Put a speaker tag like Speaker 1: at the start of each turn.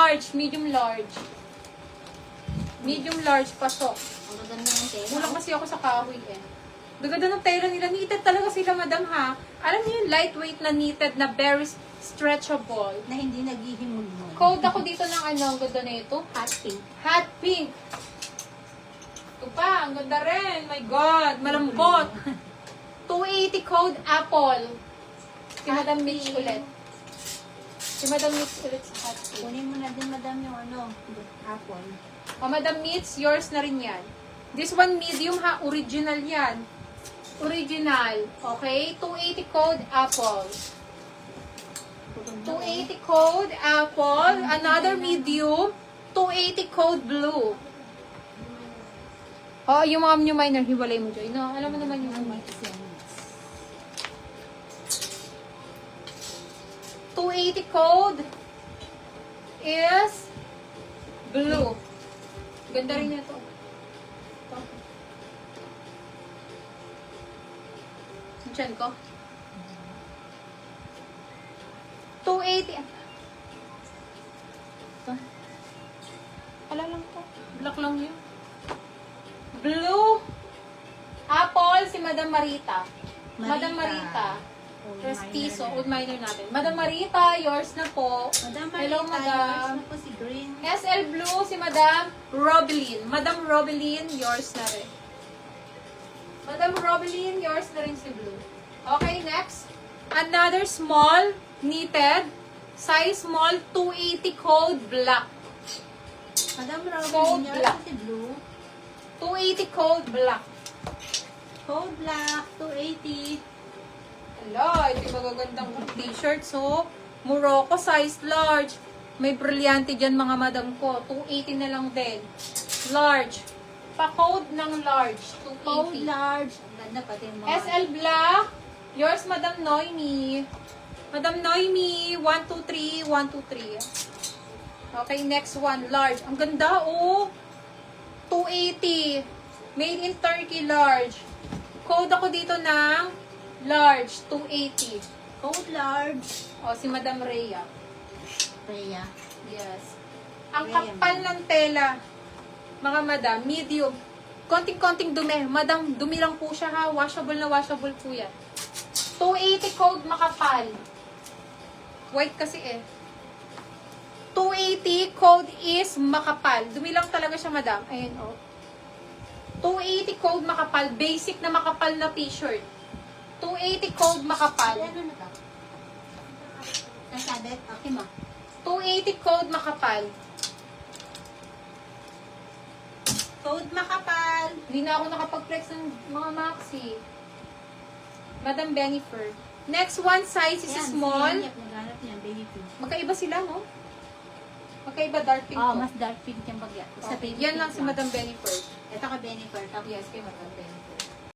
Speaker 1: large, medium large. Medium large, pasok.
Speaker 2: Ang maganda ng tela.
Speaker 1: Kulang kasi ako sa kahoy eh. Gaganda ng tela nila. Knitted talaga sila, madam ha. Alam niyo yung lightweight na knitted na very stretchable.
Speaker 2: Na hindi naghihimulmol.
Speaker 1: Code ako dito ng ano, ang ganda na ito.
Speaker 2: Hot pink.
Speaker 1: Hot pink. Ito pa, ang ganda rin. My God, malambot. 280 code apple. Si Madam Mitch ulit. Si Madam Mitch ulit sa hot pink.
Speaker 2: Kunin mo na din, madam, yung ano, apple.
Speaker 1: Madam Mitch, yours na rin yan. This one medium ha, original yan. Original. Okay? 280 code apple. 280 code apple. Another medium. 280 code blue. Oh, yung mga new minor, hiwalay mo, Joy. No, alam mo naman yung mga. 280 code is blue. Ganda rin ito. Diyan ko. 280. Ito. Ala lang to. Black lang yun. Blue. Apple si Madam Marita. Madam Marita. Prestiso. Old minor natin. Madam Marita, yours na po.
Speaker 2: Madam Marita,
Speaker 1: Hello, Madam.
Speaker 2: yours na po si Green.
Speaker 1: SL Blue si Madam Robelin. Madam Robelin, yours na rin. Madam Robelin, yours na rin si Blue. Okay, next. Another small, knitted, size small, 280 code black.
Speaker 2: Madam
Speaker 1: Cold
Speaker 2: Robin, yours
Speaker 1: black.
Speaker 2: na si Blue.
Speaker 1: 280 code black.
Speaker 2: Cold black, 280.
Speaker 1: Hello, ito yung magagandang t-shirt. So, Morocco size large. May brilyante dyan mga madam ko. 280 na lang din. Large. Pa-code ng large.
Speaker 2: Cold
Speaker 1: 280.
Speaker 2: large. Ang ganda pati yung mga...
Speaker 1: SL Black. Yours, Madam Noemi. Madam Noemi. 123, 123. Okay, next one. Large. Ang ganda, oh. 280. Made in Turkey, large. Code ako dito ng large. 280.
Speaker 2: Cold large.
Speaker 1: O, si Madam Rhea.
Speaker 2: Rhea.
Speaker 1: Yes. Ang
Speaker 2: Rhea,
Speaker 1: kapal ng tela, mga madam, medium. Konting-konting dumi. Madam, dumi lang po siya ha. Washable na washable po yan. 280 code makapal. White kasi eh. 280 code is makapal. Dumi lang talaga siya, madam. Ayan, oh. 280 code makapal. Basic na makapal na t-shirt. 280 code makapal.
Speaker 2: Ano na to? Nasabit? Okay mo.
Speaker 1: 280 code makapal.
Speaker 2: Code makapal.
Speaker 1: Hindi na ako nakapag-flex ng mga maxi. Madam Benifer. Next one size is small.
Speaker 2: Yan, naghanap niya, baby pink.
Speaker 1: Magkaiba sila, no? Magkaiba dark pink
Speaker 2: Oh,
Speaker 1: to.
Speaker 2: mas dark pink yung bagya. Sa
Speaker 1: Okay.
Speaker 2: baby
Speaker 1: Yan lang
Speaker 2: pink
Speaker 1: si Madam Benifer.
Speaker 2: Ito ka Benifer. Tapos
Speaker 1: Yes, kay Madam Benifer.